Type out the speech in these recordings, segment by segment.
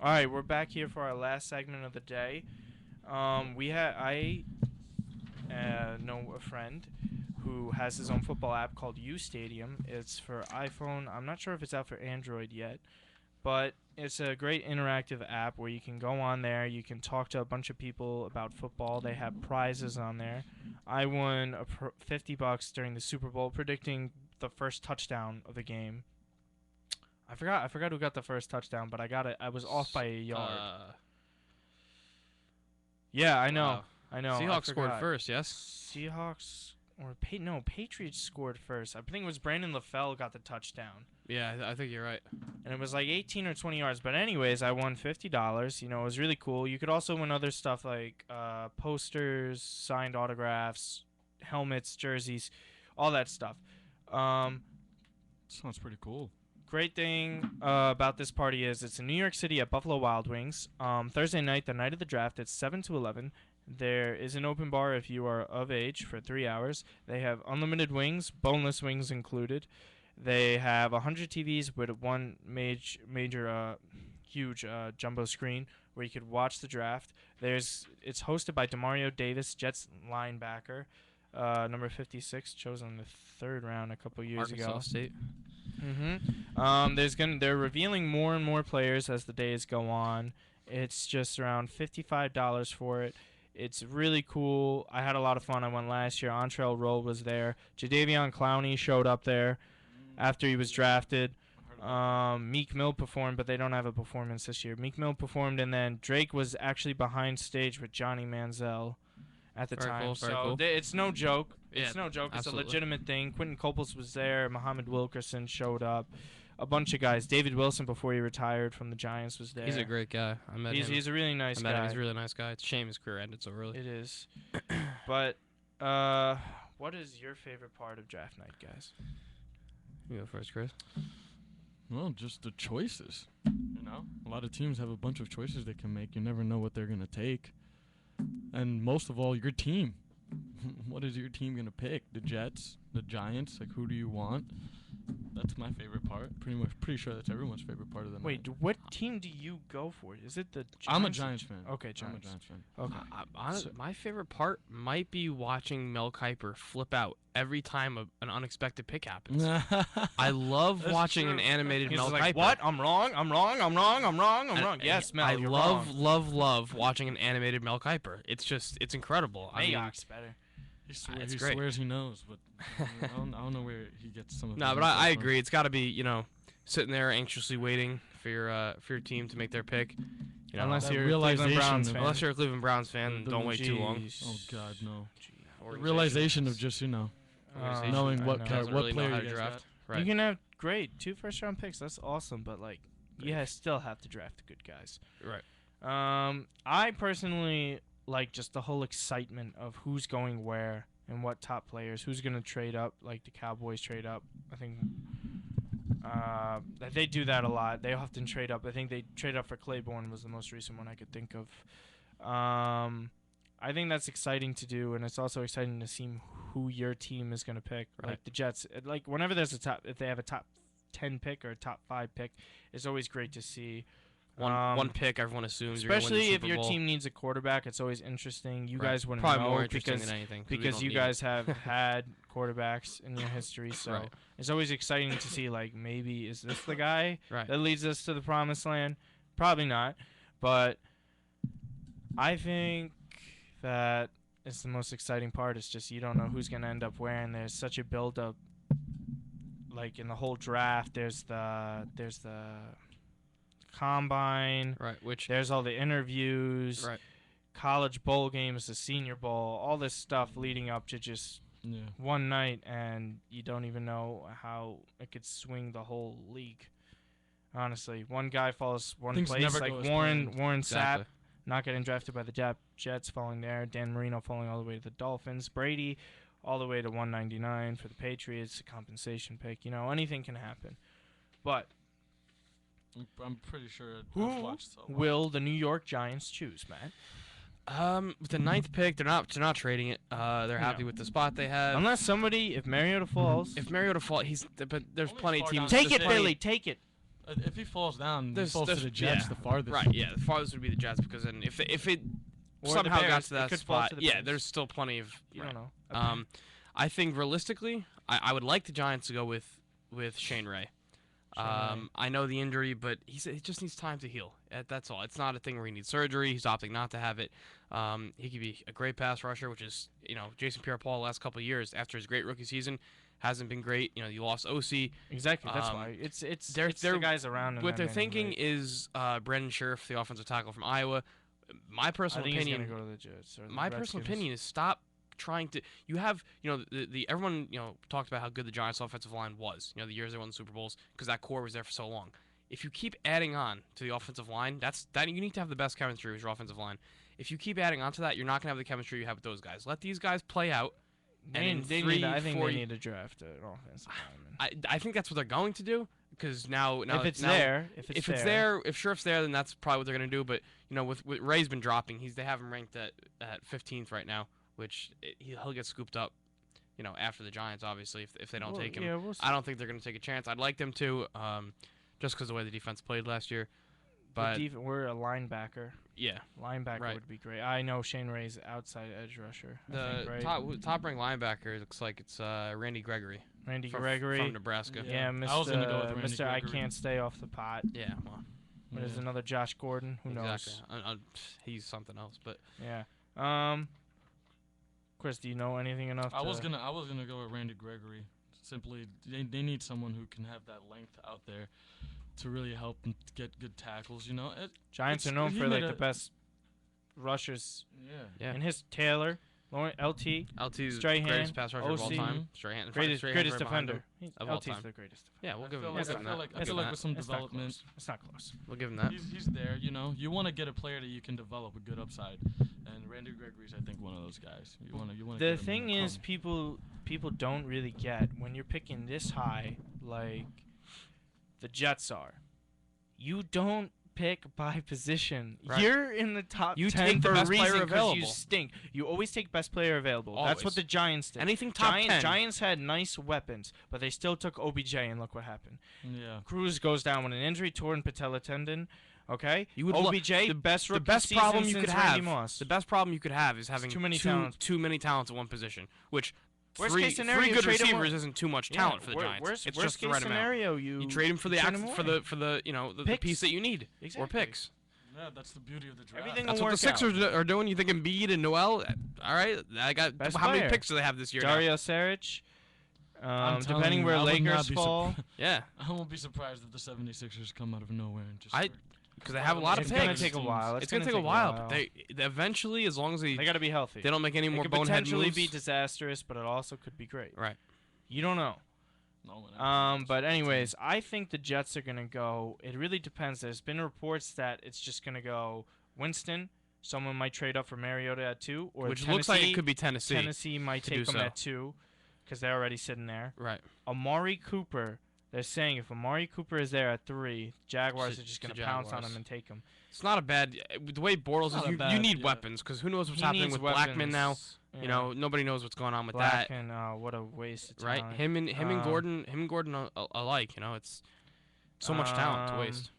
All right, we're back here for our last segment of the day. I know a friend who has his own football app called U Stadium. It's for iPhone. I'm not sure if it's out for Android yet, but it's a great interactive app where you can go on there. You can talk to a bunch of people about football. They have prizes on there. I won $50 during the Super Bowl predicting the first touchdown of the game. I forgot who got the first touchdown, but I got it. I was off by a yard. Yeah, I know. Wow. I know. Seahawks scored first, yes? Seahawks or Patriots scored first. I think it was Brandon LaFell got the touchdown. Yeah, I think you're right. And it was like 18 or 20 yards. But anyways, I won $50. You know, it was really cool. You could also win other stuff like posters, signed autographs, helmets, jerseys, all that stuff. Sounds pretty cool. Great thing about this party is it's in New York City at Buffalo Wild Wings. Thursday night, the night of the draft, it's 7 to 11. There is an open bar if you are of age for 3 hours. They have unlimited wings, boneless wings included. They have 100 TVs with one major huge jumbo screen where you could watch the draft. It's hosted by Demario Davis, Jets linebacker, number 56, chosen in the third round a couple years ago. Arkansas State. They're revealing more and more players as the days go on. It's just around $55 for it. It's really cool. I had a lot of fun. I went last year. Entrell Roll was there. Jadeveon Clowney showed up there after he was drafted. Meek Mill performed, but they don't have a performance this year. Meek Mill performed, and then Drake was actually behind stage with Johnny Manziel at the time. Very cool. It's no joke. Yeah, it's no joke. absolutely. It's a legitimate thing. Quentin Coples was there. Muhammad Wilkerson showed up. A bunch of guys. David Wilson, before he retired from the Giants, was there. He's a great guy. I met him. He's a really nice guy. He's a really nice guy. It's a shame his career ended so early. It is. But what is your favorite part of draft night, guys? You go first, Chris. Well, just the choices. You know, a lot of teams have a bunch of choices they can make. You never know what they're gonna take, and most of all, your team. What is your team gonna pick? The Jets, the Giants? Like, who do you want? That's my favorite part. Pretty sure that's everyone's favorite part of the night. Wait, what team do you go for? Is it the Giants? I'm a Giants fan. Okay, Giants. I'm a Giants fan. Okay. My favorite part might be watching Mel Kiper flip out every time an unexpected pick happens. I love That's watching true. an animated He's Mel like, Kiper. what? I'm wrong. Yes, Mel, I you're love wrong. watching an animated Mel Kiper. It's incredible. I mean, Mayok's better. He great. swears he knows, but I don't know where he gets some of No, his but I info from. agree. It's got to be, sitting there anxiously waiting for your team to make their pick. Unless that you're a Cleveland realization Browns of- fan. Unless you're a Cleveland Browns fan, then don't wait too long. Jeez. Oh God, no. The Organization realization of just organization knowing I what know. kind doesn't what really know player how you to guys draft. got. Right. You can have 2 first-round picks. That's awesome, but you still have to draft the good guys. Right. I personally like just the whole excitement of who's going where and what top players, who's going to trade up, like the Cowboys trade up. I think they do that a lot. They often trade up. I think they trade up for Claiborne was the most recent one I could think of. I think that's exciting to do, and it's also exciting to see who your team is going to pick. Right. Like the Jets, whenever there's if they have a top 10 pick or a top 5 pick, it's always great to see. One pick, everyone assumes you're Especially going to win if the your Super Bowl. team needs a quarterback, it's always interesting. You Right. guys wouldn't Probably know more interesting because than anything because you guys have had quarterbacks in your history, so Right. it's always exciting to see. Like, maybe is this the guy Right. that leads us to the promised land? Probably not, but I think that it's the most exciting part. It's just you don't know who's gonna end up where, and there's such a build up. Like in the whole draft, there's the combine. Right. Which There's all the interviews, right. college bowl games, the Senior Bowl, all this stuff leading up to just Yeah. one night, and you don't even know how it could swing the whole league. Honestly, one guy falls one Things place, never like go as Warren planned. Sapp Exactly. not getting drafted by the Jets, falling there. Dan Marino falling all the way to the Dolphins. Brady all the way to 199 for the Patriots, a compensation pick. Anything can happen. But I'm pretty sure I've who watched a lot. will the New York Giants choose, Matt? With the 9th pick, they're not trading it. They're happy No. with the spot they have. Unless if Mariota falls, If Mariota falls, but there's Only plenty of far teams. down take the it, same. Billy, take it. If he falls down, he There's- falls to there's- the Jets yeah. the farthest. Right, yeah. The farthest would be the Jets because then if it Or the somehow got Bears. to It that could fall spot, to the yeah, Bears. there's still plenty of. You right. don't know. I think realistically, I would like the Giants to go with Shane Ray. Shane Ray. I know the injury, but he just needs time to heal. That's all. It's not a thing where he needs surgery. He's opting not to have it. He could be a great pass rusher, which is, Jason Pierre-Paul the last couple of years after his great rookie season hasn't been great. You lost OC. Exactly. That's why it's they're the guys around him. What that they're made him thinking great. is Brandon Scherf, the offensive tackle from Iowa. My I personal think opinion. he's gonna go to the Jets. Or the My personal Redskins. opinion is stop trying to. You have, the everyone talked about how good the Giants' offensive line was. The years they won the Super Bowls because that core was there for so long. If you keep adding on to the offensive line, that you need to have the best chemistry with your offensive line. If you keep adding on to that, you're not gonna have the chemistry you have with those guys. Let these guys play out. And in They 3, need, I think 4 they need to draft an offensive lineman. I think that's what they're going to do because now if it's now, there, if Scherf's there, then that's probably what they're going to do. But with Ray's been dropping, they have him ranked at 15th right now, which he'll get scooped up, after the Giants, obviously, if they don't take him. Yeah, we'll see. I don't think they're going to take a chance. I'd like them to, just because of the way the defense played last year. But We're a linebacker. yeah, Linebacker Right. would be great. I know Shane Ray's outside edge rusher. I think, the right? top ranked linebacker looks like it's Randy Gregory Randy from Gregory. Nebraska. Yeah, Yeah. I was gonna go with Randy Mr. I Gregory. can't stay off the pot. Yeah, well, But there's Yeah. another Josh Gordon. Who exactly. knows? He's something else, but Yeah. Chris, do you know anything enough? I was to- gonna go with Randy Gregory. Simply, they need someone who can have that length out there to really help them get good tackles. Giants are it's- known he for made the a- best rushers. yeah. And his Taylor, LT, LT's Strahan, greatest pass rusher of all OC. time. Strahan, greatest Strahan's greatest right behind him. defender. of all LT's time. the greatest defender. Yeah, we'll I give feel him. like- We'll give I him feel that. like- We'll I give feel him like that. with some It's not development, close. It's not close. We'll give him that. he's there. You want to get a player that you can develop a good upside, and Randy Gregory's I think one of those guys. You want to. The thing is, people don't really get when you're picking this high, like the Jets are. You don't pick by position. Right. You're in the top You 10 take the for best a player reason 'cause you available. stink. You always take best player available. That's what Always. the Giants did. Anything top 10. Giants had nice weapons, but they still took OBJ, and look what happened. Yeah. Cruz goes down with an injury, torn patella tendon. Okay, You would OBJ, the best the rookie best season problem you since could Randy have. Moss. The best problem you could have is having too many too talents. many talents at one position, which Worst three case scenario, three you good trade him receivers away. isn't too much Yeah, talent for the wor- Giants. Worst, It's worst just the case right amount. scenario, you You trade him for the trade him for away. the Picks. piece that you need or Exactly. picks. Yeah, that's the beauty of the draft. Everything That's will what the work out. Sixers are doing. You think Embiid and Noel? All right, I got Best how many player. picks do they have this year? now? Dario Saric. I'm telling Depending you, where I would not Lakers be fall, Yeah, I won't be surprised if the 76ers come out of nowhere and just. because they have a lot of it's picks. gonna take a while. It's gonna take a while, but they eventually, as long as they got to be healthy. don't make any It more could bonehead potentially moves. be disastrous, but it also could be great. Right. You don't know. But anyways, I think the Jets are gonna go. It really depends. There's been reports that it's just gonna go Winston. Someone might trade up for Mariota at 2, or Which Tennessee. looks like it could be Tennessee. Tennessee might to take do him so. at 2 because they're already sitting there. Right. Amari Cooper. They're saying if Amari Cooper is there at 3, Jaguars To- are just to gonna pounce on Jaguars. him and take him. It's not a bad. The way Bortles Not is, a you bad- need yeah. weapons because who knows what's He happening needs with Blackman now. weapons. You Yeah. know, nobody knows what's going on with that. Blackman, what a waste of Right. talent. Him and Gordon alike. You know, it's so much talent to Um, waste.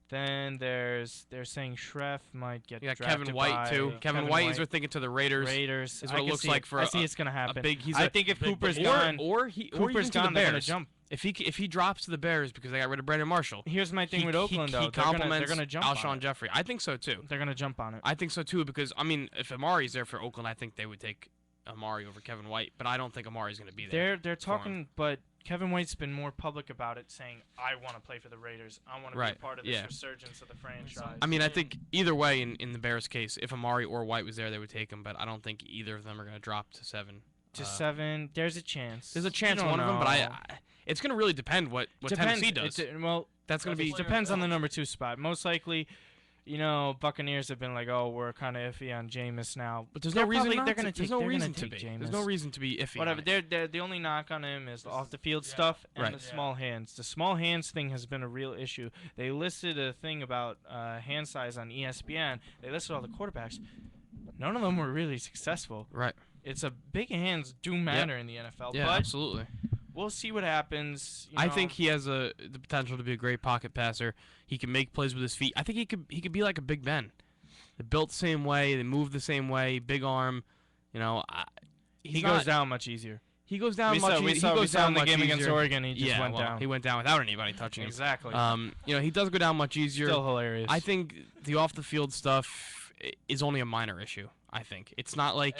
Then they're saying Schreff might get You got drafted Kevin White by too. Kevin White is thinking to the Raiders. Raiders. is I what it can looks see like for I see it's gonna happen. a big. He's I a, think if big- Cooper's big- gone, or he Cooper's even to gone, the they're gonna Bears. jump. If he drops to the Bears because they got rid of Brandon Marshall. Here's my thing he, with Oakland though. he They're gonna compliments jump on Alshon it. Jeffrey. I think so too. They're gonna jump on it. I think so too because I mean, if Amari's there for Oakland, I think they would take Amari over Kevin White. But I don't think Amari's going to be there. They're for him. talking, but Kevin White's been more public about it, saying I want to play for the Raiders. I want to be Right, a part of this yeah. resurgence of the franchise. I mean, I think either way, in the Bears' case, if Amari or White was there, they would take him. But I don't think either of them are going to drop to 7. to 7, there's a chance. There's a chance You don't one of them, but know. it's going to really depend what Depends. Tennessee does. Well, That's going to be. Player depends on the available. number 2 spot. Most likely, Buccaneers have been like, oh, we're kind of iffy on Jameis now. But there's They're no reason probably- not they're to. gonna There's take- no they're gonna reason to take be. Jameis. There's no reason to be iffy. Whatever. on it. They're the only knock on him is the off the field Yeah. stuff and Right. the small hands. The small hands thing has been a real issue. They listed a thing about hand size on ESPN. They listed all the quarterbacks. None of them were really successful. Right. It's a big hands do matter in the NFL. Yeah, but absolutely. we'll see what happens. I think he has the potential to be a great pocket passer. He can make plays with his feet. I think he could be like a Big Ben. They're built the same way. They move the same way. Big arm. He goes down much easier. He goes down We much. saw down the much game against easier. Oregon. He just went well, down. He went down without anybody touching him. Exactly. He does go down much easier. Still hilarious. I think the off the field stuff is only a minor issue. I think it's not like.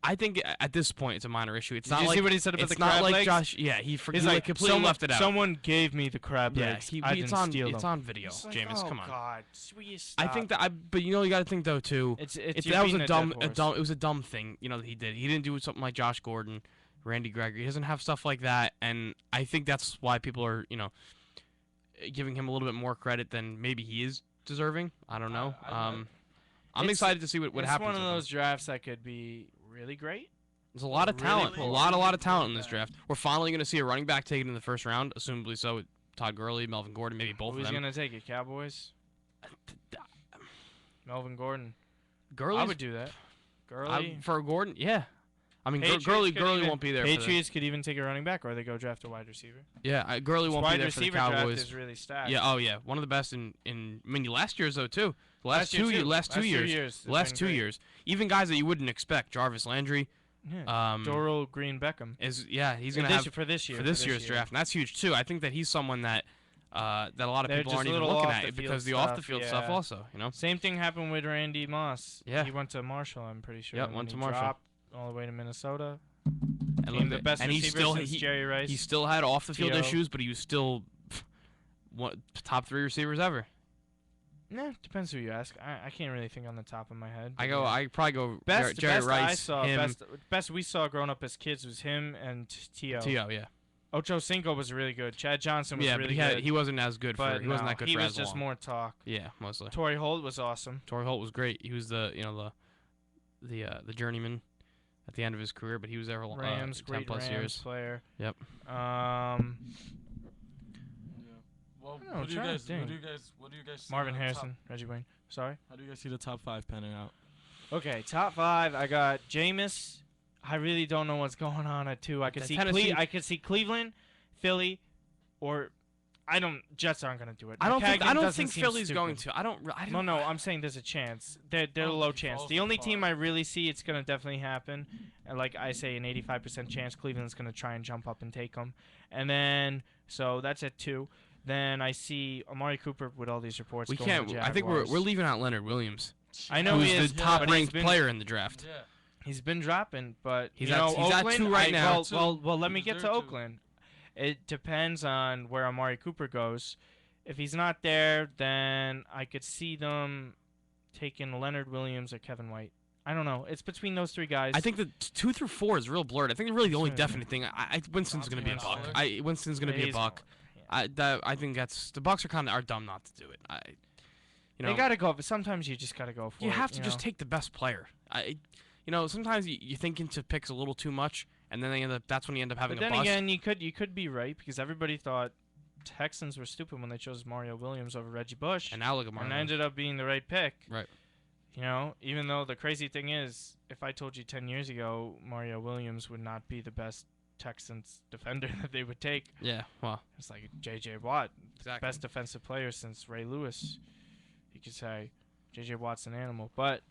I think at this point it's a minor issue. It's Did not you like see what he said about it's the not crab like legs? Josh. Yeah, he He's like completely left it out. Someone gave me the crab Yeah, legs. I it's didn't on steal it's them. on video, It's like, Jameis. oh Come on. God, will you I stop? think that but you got to think though too. it's That was a dumb. It was a dumb thing. That he did. He didn't do something like Josh Gordon, Randy Gregory. He doesn't have stuff like that, and I think that's why people are giving him a little bit more credit than maybe he is deserving. I don't know. I'm excited to see what happens. It's one of with those drafts that could be really great. There's a lot of Really talent, cool. a lot of talent in this draft. We're finally going to see a running back taken in the first round, assumably so with Todd Gurley, Melvin Gordon, maybe both Who's of them. gonna take it? Cowboys. Melvin Gordon. Gurley I would do that. Gurley. for Gordon, yeah. I mean, Patriots Gurley could even- won't be there. Patriots could even take a running back, or they go draft a wide receiver. Gurley won't be Wide there for the receiver draft Cowboys. is really stacked. Yeah, oh yeah, one of the best in last year's though too. The last year, two too. last two years, it's last been 2 great. years, even guys that you wouldn't expect, Jarvis Landry. Yeah. Doral Green Beckham. He's gonna have for this year. for this year's draft, and that's huge too. I think that he's someone that a lot of They're people just aren't even little looking off at the it field because the stuff, off the field stuff yeah. also, Same thing happened with Randy Moss. Yeah. He went to Marshall, I'm pretty sure. Yep, and went then to he Marshall. dropped all the way to Minnesota. And Became the best and he receiver still since Jerry Rice. he still had off the field T.O. issues, but he was still top 3 receivers ever. Nah, depends who you ask. I can't really think on the top of my head. I probably go best Jerry Rice. I saw, him, best we saw growing up as kids was him and T.O. T.O. Yeah. Ocho Cinco was really good. Chad Johnson was Yeah, really but good. he wasn't as good but for. He wasn't no, that good he for was as just long. more talk. Yeah, mostly. Torrey Holt was awesome. Torrey Holt was great. He was the journeyman at the end of his career, but he was there for Rams, 10 great plus Rams years. player. Yep. Well, I don't know, what do you trying to guys? think. What do you guys? See Marvin the Harrison, Reggie Wayne. Sorry. How do you guys see the top 5 panning out? Okay, top 5. I got Jameis. I really don't know what's going on at 2. I could The see Tennessee- I could see Cleveland, Philly, or Jets aren't gonna do it. I don't think doesn't seem Philly's stupid. going to. I don't. No, I'm saying there's a chance. They're a low chance. The only team I really see it's gonna definitely happen, and like I say, an 85% chance Cleveland's gonna try and jump up and take them, and then so that's at 2. Then I see Amari Cooper with all these reports. We going to can't. the I think we're Jaguars. leaving out Leonard Williams, I know he who's is the top but he's ranked been- player in the draft. Yeah. He's been dropping, but He's you at- know, he's at Oakland, 2 right now. Well, let me He's get to there, too. Oakland. It depends on where Amari Cooper goes. If he's not there, then I could see them taking Leonard Williams or Kevin White. I don't know. It's between those 3 guys. I think the 2 through 4 is real blurred. I think really the only Sure. definite thing. Winston's going to be a buck. Pollard. Winston's going to be a He's buck. going, yeah. I think that's the Bucks are dumb not to do it. They gotta go. But sometimes you just gotta go for it. You have to just know? take the best player. Sometimes you think into picks a little too much, and then that's when you end up having But a then bust. again, you could be right because everybody thought Texans were stupid when they chose Mario Williams over Reggie Bush, and now look at and Marlon. it ended up being the right pick. Right. Even though the crazy thing is, if I told you 10 years ago Mario Williams would not be the best Texans defender that they would take, Yeah. Well. it's like J.J. Watt, Exactly. best defensive player since Ray Lewis. You could say J.J. Watt's an animal. But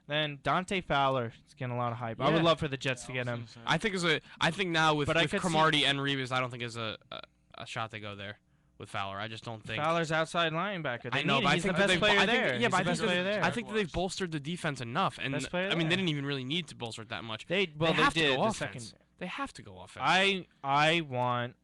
then Dante Fowler is getting a lot of hype. I Yeah. would love for the Jets to get him. I think now with But I could see- Cromartie and Reeves, I don't think is a shot they go there with Fowler. I just don't think. Fowler's outside linebacker. They I know, need but I he's think the that best they've- player I think- there. Yeah, He's but the best player there. I think that they've bolstered the defense enough, and Best player I mean they there. didn't even really need to bolster it that much. They they have to did go the offense. second. They have to go offense. I want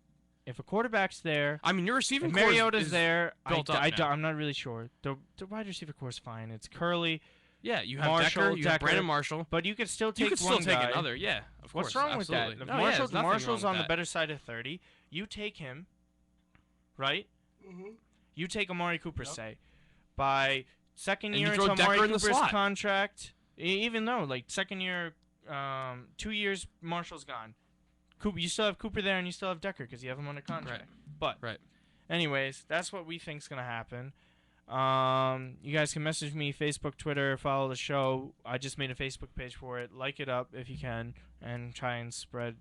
if a quarterback's there. I mean, your receiving If core Mariota's is there, built up now. I'm not really sure. The wide receiver core is fine. It's Curly, Yeah, you have Marshall, Decker, you have Decker. Brandon Marshall. but you could still take You could still one take guy. another. Yeah, of course. What's wrong absolutely. with that? If No, yeah, there's nothing wrong Marshall's with on the that. better side of 30. You take him, right? You take Amari Cooper, Yep. say, by second And you year throw into Amari Decker in the Cooper's slot. contract, even though like second year, 2 years, Marshall's gone. Cooper, you still have Cooper there, and you still have Decker because you have him under contract. But Right. anyways, that's what we think's gonna happen. You guys can message me, Facebook, Twitter, follow the show. I just made a Facebook page for it. Like it up if you can, and try and spread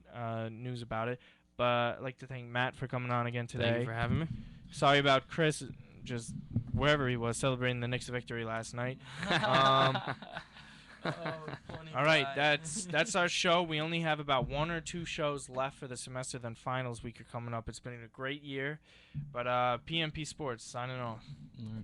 news about it. But I'd like to thank Matt for coming on again today. Thank you for having me. Sorry about Chris, just wherever he was celebrating the Knicks' victory last night. All right, that's our show. We only have about 1 or 2 shows left for the semester. Then finals week are coming up. It's been a great year, but PMP Sports signing off. All right.